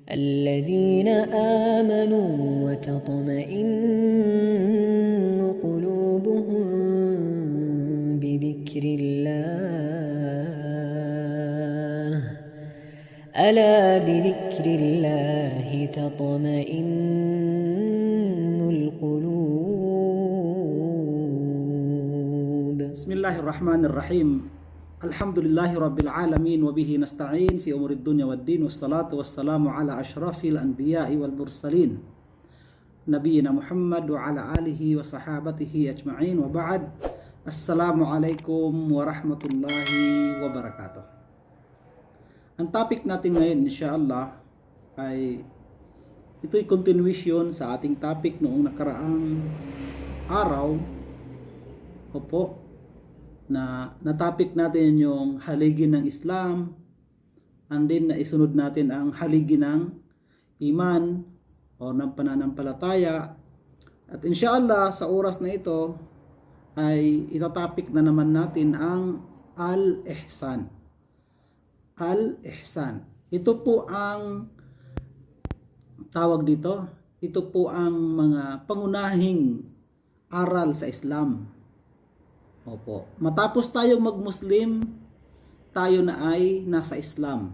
الذين آمنوا وتطمئن قلوبهم بذكر الله ألا بذكر الله تطمئن القلوب. بسم الله الرحمن الرحيم. الحمد لله رب العالمين وبه نستعين في أمور الدنيا والدين والصلاة والسلام على أشرف الأنبياء والمرسلين نبينا محمد وعلى آله وصحابته أجمعين وبعد. Assalamualaikum warahmatullahi wabarakatuh. Ang topic natin ngayon insyaAllah ay ito'y continuation sa ating topic noong nakaraang araw. Opo, na topic natin yung haligi ng Islam, and then naisunod natin ang haligi ng iman o ng pananampalataya. At insyaAllah sa oras na ito ay itatopic na naman natin ang al-ihsan. Al-ihsan. Ito po ang tawag dito. Ito po ang mga pangunahing aral sa Islam. Opo. Matapos tayong mag-Muslim, tayo na ay nasa Islam.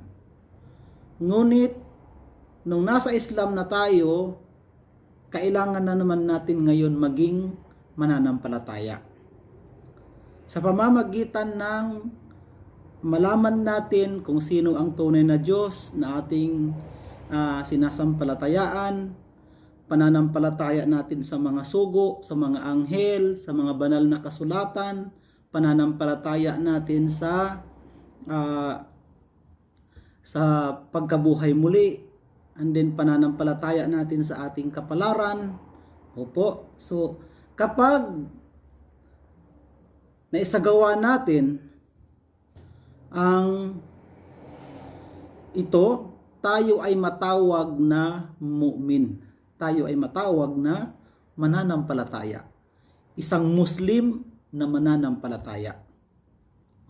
Ngunit, nung nasa Islam na tayo, kailangan na naman natin ngayon maging mananampalataya. Sa pamamagitan ng malaman natin kung sino ang tunay na Diyos na ating sinasampalatayaan, pananampalataya natin sa mga sugo, sa mga anghel, sa mga banal na kasulatan, pananampalataya natin sa pagkabuhay muli, and then pananampalataya natin sa ating kapalaran. Opo. So, kapag naisagawa natin ang ito, tayo ay matawag na mu'min. Tayo ay matawag na mananampalataya. Isang Muslim na mananampalataya.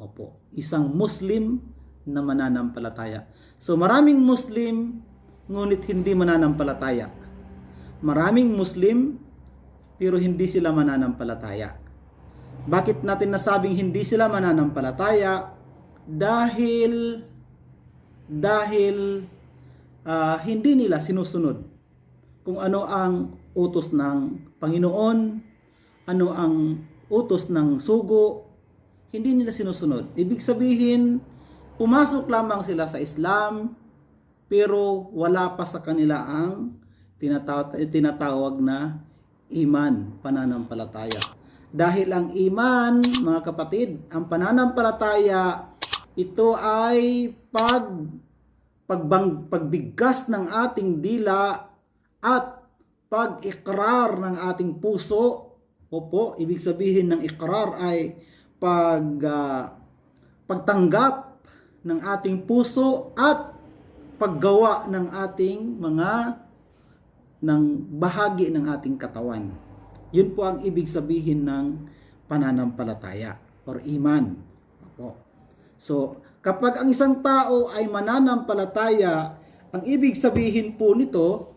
Opo, isang Muslim na mananampalataya. So maraming Muslim ngunit hindi mananampalataya. Maraming Muslim pero hindi sila mananampalataya. Bakit natin nasabing hindi sila mananampalataya? Dahil hindi nila sinusunod kung ano ang utos ng Panginoon, ano ang utos ng sugo, hindi nila sinusunod. Ibig sabihin, pumasok lamang sila sa Islam, pero wala pa sa kanila ang tinatawag na iman, pananampalataya. Dahil ang iman, mga kapatid, ang pananampalataya, ito ay pagbigkas ng ating dila at pag-ikrar ng ating puso. Opo, ibig sabihin ng ikrar ay pagtanggap ng ating puso at paggawa ng ating ng bahagi ng ating katawan. Yun po ang ibig sabihin ng pananampalataya or iman. Opo. So, kapag ang isang tao ay mananampalataya, ang ibig sabihin po nito,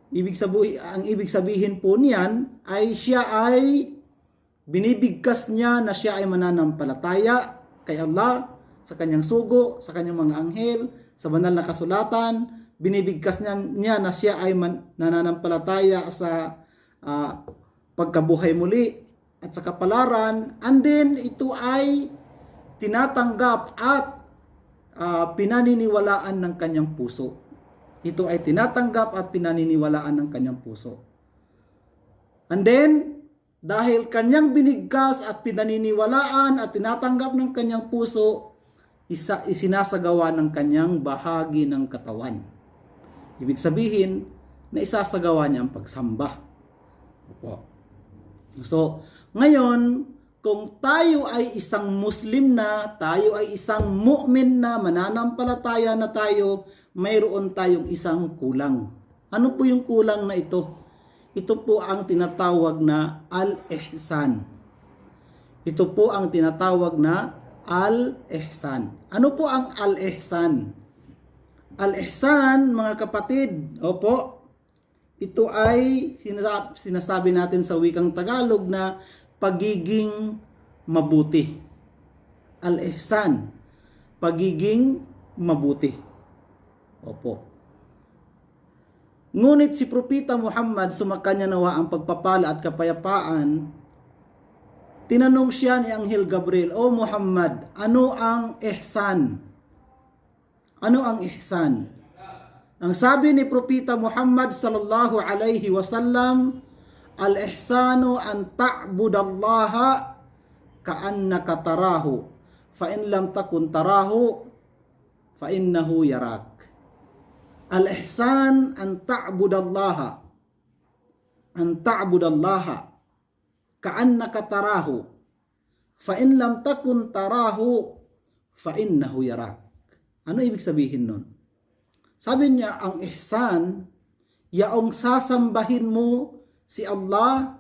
ang ibig sabihin po niyan ay siya ay binibigkas niya na siya ay mananampalataya kay Allah, sa kanyang sugo, sa kanyang mga anghel, sa banal na kasulatan. Binibigkas niya na siya ay nananampalataya sa pagkabuhay muli at sa kapalaran. And then ito ay tinatanggap at pinaniniwalaan ng kanyang puso. Ito ay tinatanggap at pinaniniwalaan ng kanyang puso. And then, dahil kanyang binigkas at pinaniniwalaan at tinatanggap ng kanyang puso, isinasagawa ng kanyang bahagi ng katawan. Ibig sabihin, na isasagawa niya ang pagsamba. Opo. So, ngayon, kung tayo ay isang Muslim na, tayo ay isang mu'min na, mananampalataya na tayo, mayroon tayong isang kulang. Ano po yung kulang na ito? Ito po ang tinatawag na al-ihsan. Ito po ang tinatawag na al-ihsan. Ano po ang al-ihsan? Al-ihsan, mga kapatid, opo, ito ay sinasabi natin sa wikang Tagalog na pagiging mabuti. Al-ihsan, pagiging mabuti. Opo. Ngunit si Propeta Muhammad, sumakanya nawa ang pagpapala at kapayapaan, tinanong siya ni Anghel Gabriel, "O Muhammad, ano ang ihsan?" Ano ang ihsan? Ang sabi ni Propeta Muhammad sallallahu alaihi wasallam, "Al-ihsanu an ta'budallaha ka'annaka tarahu, fa in lam takun tarahu, fa innahu yarak." Al-ihsan an ta'budallaha, ka'annaka tarahu, fa in lam takun tarahu, fa innahu yarak. Ano ibig sabihin nun? Sabi niya, ang ihsan, yaong sasambahin mo si Allah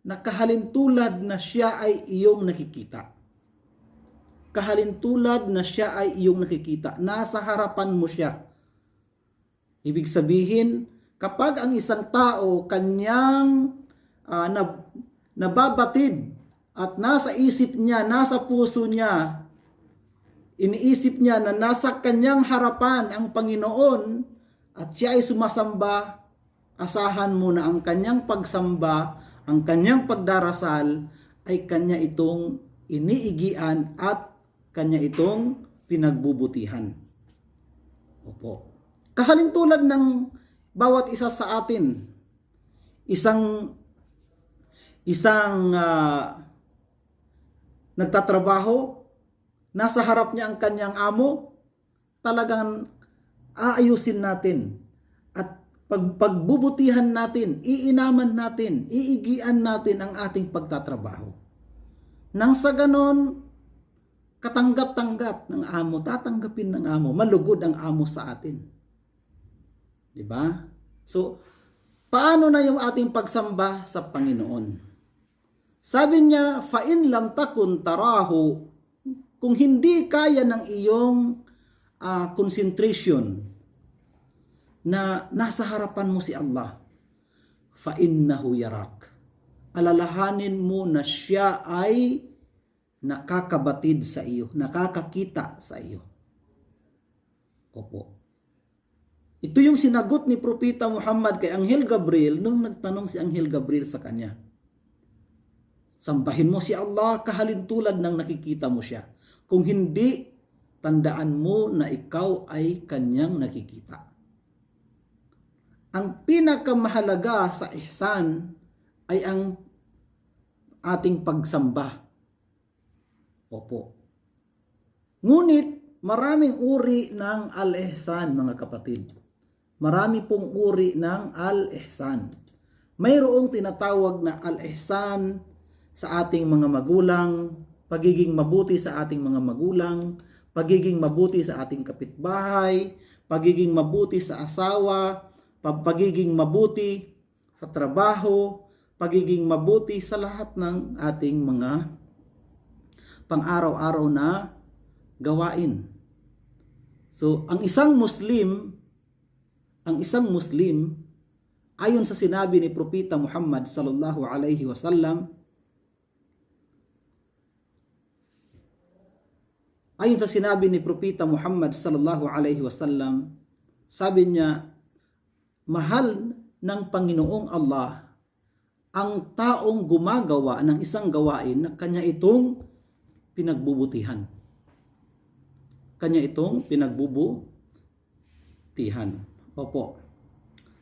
na kahalintulad na siya ay iyong nakikita. Kahalintulad na siya ay iyong nakikita. Nasa harapan mo siya. Ibig sabihin, kapag ang isang tao kanyang nababatid at nasa isip niya, nasa puso niya, iniisip niya na nasa kanyang harapan ang Panginoon at siya ay sumasamba, asahan mo na ang kanyang pagsamba, ang kanyang pagdarasal ay kanya itong iniigian at kanya itong pinagbubutihan. Opo. Kahalintulad ng bawat isa sa atin, isang nagtatrabaho, nasa harap niya ang kanyang amo, talagang aayusin natin at pagbubutihan natin, iinaman natin, iigian natin ang ating pagtatrabaho. Nang sa ganon, katanggap-tanggap ng amo, tatanggapin ng amo, malugod ang amo sa atin. Diba? So, paano na yung ating pagsamba sa Panginoon? Sabi niya, fa in lam takun tarahu, kung hindi kaya ng iyong concentration na nasa harapan mo si Allah, fa innahu yarak. Alalahanin mo na siya ay nakakabatid sa iyo, nakakakita sa iyo. Opo. Ito yung sinagot ni Propeta Muhammad kay Anghel Gabriel nung nagtanong si Anghel Gabriel sa kanya. Sambahin mo si Allah kahalintulad ng nakikita mo siya. Kung hindi, tandaan mo na ikaw ay kanyang nakikita. Ang pinakamahalaga sa ihsan ay ang ating pagsamba. Opo. Ngunit, maraming uri ng al-ihsan, mga kapatid. Marami pong uri ng al-ihsan. Mayroong tinatawag na al-ihsan sa ating mga magulang, pagiging mabuti sa ating mga magulang, pagiging mabuti sa ating kapitbahay, pagiging mabuti sa asawa, pagiging mabuti sa trabaho, pagiging mabuti sa lahat ng ating mga pang-araw-araw na gawain. So, ang isang Muslim, ayon sa sinabi ni Propeta Muhammad sallallahu alaihi wasallam, ayon sa sinabi ni Propeta Muhammad sallallahu alaihi wasallam, sabi niya, mahal ng Panginoong Allah ang taong gumagawa ng isang gawain na kanya itong pinagbubutihan. Kanya itong pinagbubutihan. Opo.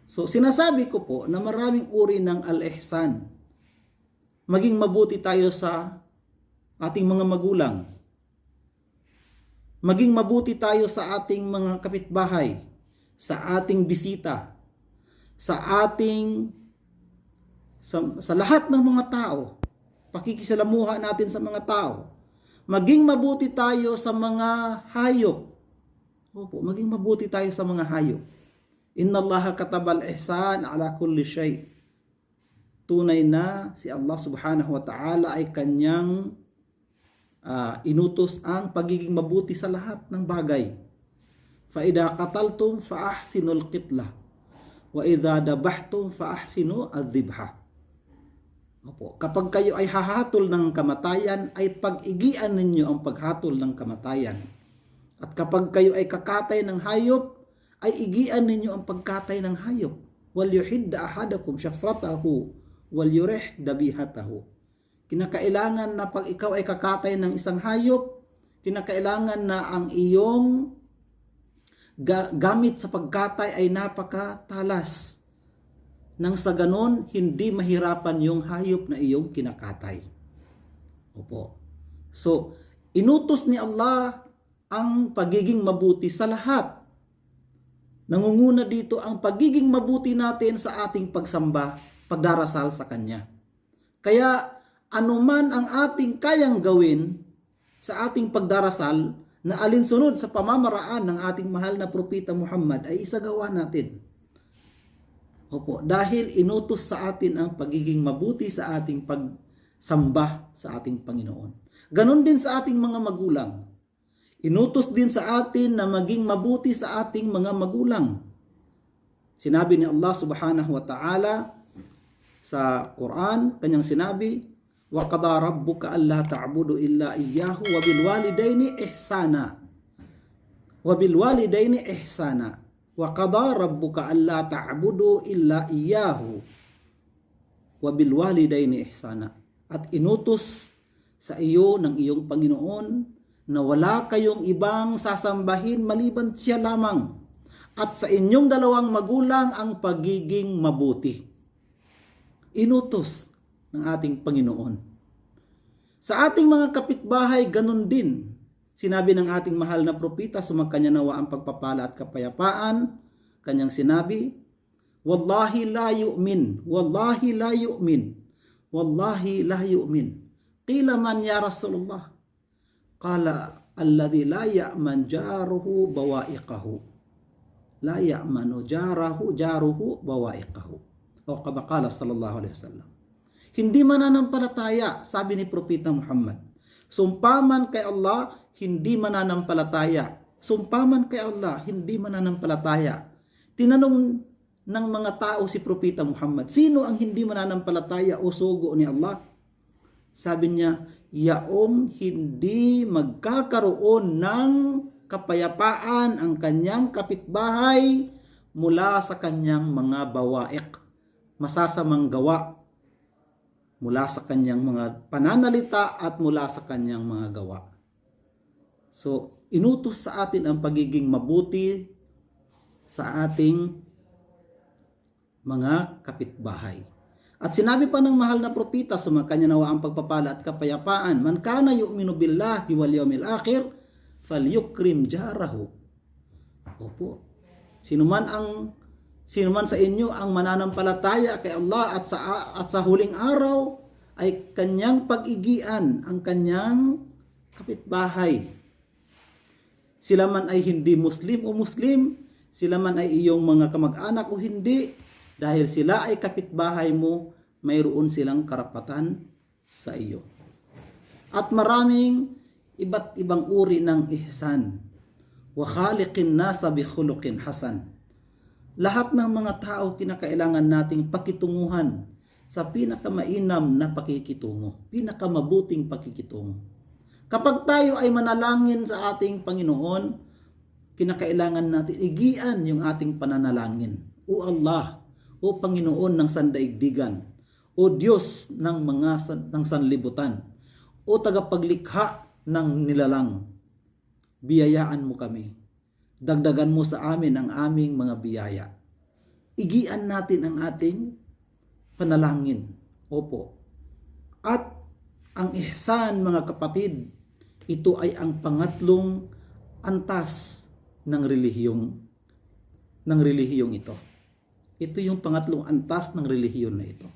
So, sinasabi ko po na maraming uri ng al-ihsan. Maging mabuti tayo sa ating mga magulang. Maging mabuti tayo sa ating mga kapitbahay, sa ating bisita, sa lahat ng mga tao. Pakikisalamuha natin sa mga tao. Maging mabuti tayo sa mga hayop. Opo, maging mabuti tayo sa mga hayop. Inna Allaha katabal ihsan ala kulli shay. Tunay na si Allah subhanahu wa ta'ala ay kanyang inutos ang pagiging mabuti sa lahat ng bagay. fa idza qataltum fa ahsinul qitlah wa idza dabahtum fa ahsinu adh-dhibha. Opo, kapag kayo ay hahatol ng kamatayan, ay pag-igian ninyo ang paghatol ng kamatayan. At kapag kayo ay kakatay ng hayop, ay igian ninyo ang pagkatay ng hayop. Wal yuhidda ahadakum syafratahu wal yurih dabihatahu. Kinakailangan na pag ikaw ay kakatay ng isang hayop, kinakailangan na ang iyong gamit sa pagkatay ay napakatalas. Nang sa ganon, hindi mahirapan yung hayop na iyong kinakatay. Opo. So, inutos ni Allah ang pagiging mabuti sa lahat. Nangunguna dito ang pagiging mabuti natin sa ating pagsamba, pagdarasal sa Kanya. Kaya, anuman ang ating kayang gawin sa ating pagdarasal na alinsunod sa pamamaraan ng ating mahal na propeta Muhammad ay isagawa natin. Opo, dahil inutos sa atin ang pagiging mabuti sa ating pagsamba sa ating Panginoon. Ganon din sa ating mga magulang. Inutos din sa atin na maging mabuti sa ating mga magulang. Sinabi ni Allah subhanahu wa ta'ala sa Quran, kanyang sinabi, وَقَضَى رَبُّكَ أَلَّا تَعْبُدُ إِلَّا إِيَّاهُ وَبِالْوَالِدَيْنِ إِحْسَانًا وَبِالْوَالِدَيْنِ إِحْسَانًا وَقَضَى رَبُّكَ أَلَّا تَعْبُدُوا إِلَّا إِيَّاهُ وَبِالْوَالِدَيْنِ إِحْسَانًا. At inutos sa iyo ng iyong Panginoon na wala kayong ibang sasambahin maliban siya lamang, at sa inyong dalawang magulang ang pagiging mabuti. Inutos ng ating Panginoon. Sa ating mga kapitbahay, ganun din. Sinabi ng ating mahal na propeta, sumakanya nawa ang pagpapala at kapayapaan. Kanyang sinabi, Wallahi la yu'min, Wallahi la yu'min, Wallahi la yu'min. Qila man ya Rasulullah? Qala, alladhi la ya'man jaruhu bawa'iqahu. La ya'manu jaruhu bawa'iqahu. O kama qala sallallahu alaihi wasallam. Hindi mananampalataya, sabi ni Propeta Muhammad. Sumpaman kay Allah, hindi mananampalataya. Sumpaman kay Allah, hindi mananampalataya. Tinanong ng mga tao si Propeta Muhammad, sino ang hindi mananampalataya o sugo ni Allah? Sabi niya, yaong hindi magkakaroon ng kapayapaan ang kanyang kapitbahay mula sa kanyang mga bawaik, masasamang gawa, mula sa kanyang mga pananalita at mula sa kanyang mga gawa. So, inutos sa atin ang pagiging mabuti sa ating mga kapitbahay. At sinabi pa ng mahal na propeta, sumakanya nawa ang pagpapala at kapayapaan, man kana yu'minu billahi wal yawmil akhir, falyukrim jarahu. Opo. Sino man sa inyo ang mananampalataya kay Allah at sa huling araw ay kanyang pag-igian ang kanyang kapitbahay. Sila man ay hindi Muslim o Muslim, sila man ay iyong mga kamag-anak o hindi, dahil sila ay kapitbahay mo, mayroon silang karapatan sa iyo. At maraming iba't ibang uri ng ihsan. Wa khaliqin nasa bi khuluqin hasan. Lahat ng mga tao kinakailangan nating pakitunguhan sa pinakamainam na pakikitungo, pinakamabuting pakikitungo. Kapag tayo ay manalangin sa ating Panginoon, kinakailangan natin igian yung ating pananalangin. O Allah, o Panginoon ng sandaigdigan, o Diyos ng sanlibutan, o tagapaglikha ng nilalang, biyayaan mo kami. Dagdagan mo sa amin ang aming mga biyaya. Igian natin ang ating panalangin. Opo. At ang ihsan, mga kapatid, ito ay ang pangatlong antas ng relihiyong ito. Ito yung pangatlong antas ng relihiyon na ito.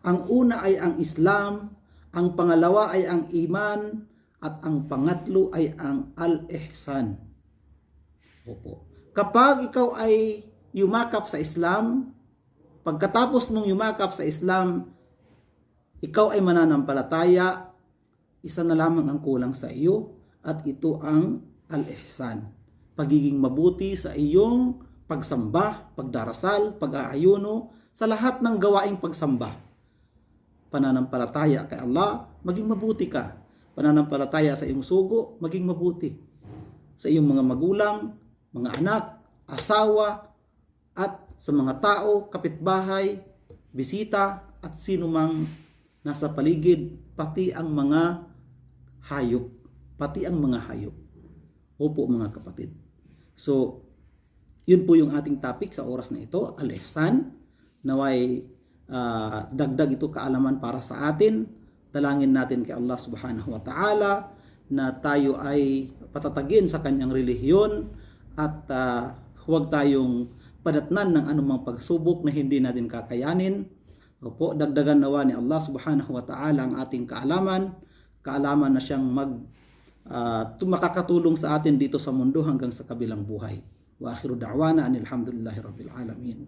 Ang una ay ang Islam, ang pangalawa ay ang iman, at ang pangatlo ay ang al-ihsan. Opo. Kapag ikaw ay yumakap sa Islam, pagkatapos mong yumakap sa Islam, ikaw ay mananampalataya, isa na lamang ang kulang sa iyo, at ito ang al-ihsan. pagiging mabuti sa iyong pagsamba, pagdarasal, pag-aayuno, sa lahat ng gawaing pagsamba. Pananampalataya kay Allah, maging mabuti ka. Pananampalataya sa iyong sugo, maging mabuti. Sa iyong mga magulang, mga anak, asawa, at sa mga tao, kapitbahay, bisita, at sino mang nasa paligid, pati ang mga hayop. Pati ang mga hayop. Opo mga kapatid. So, yun po yung ating topic sa oras na ito, al-ihsan. Naway dagdag ito kaalaman para sa atin. Dalangin natin kay Allah subhanahu wa ta'ala na tayo ay patatagin sa kanyang relihiyon at huwag tayong padatnan ng anumang pagsubok na hindi natin kakayanin. Opo, dagdagan nawa ni Allah subhanahu wa ta'ala ang ating kaalaman na siyang makakatulong sa atin dito sa mundo hanggang sa kabilang buhay. Wa akhiru da'wana anil hamdulillahi rabbil alamin.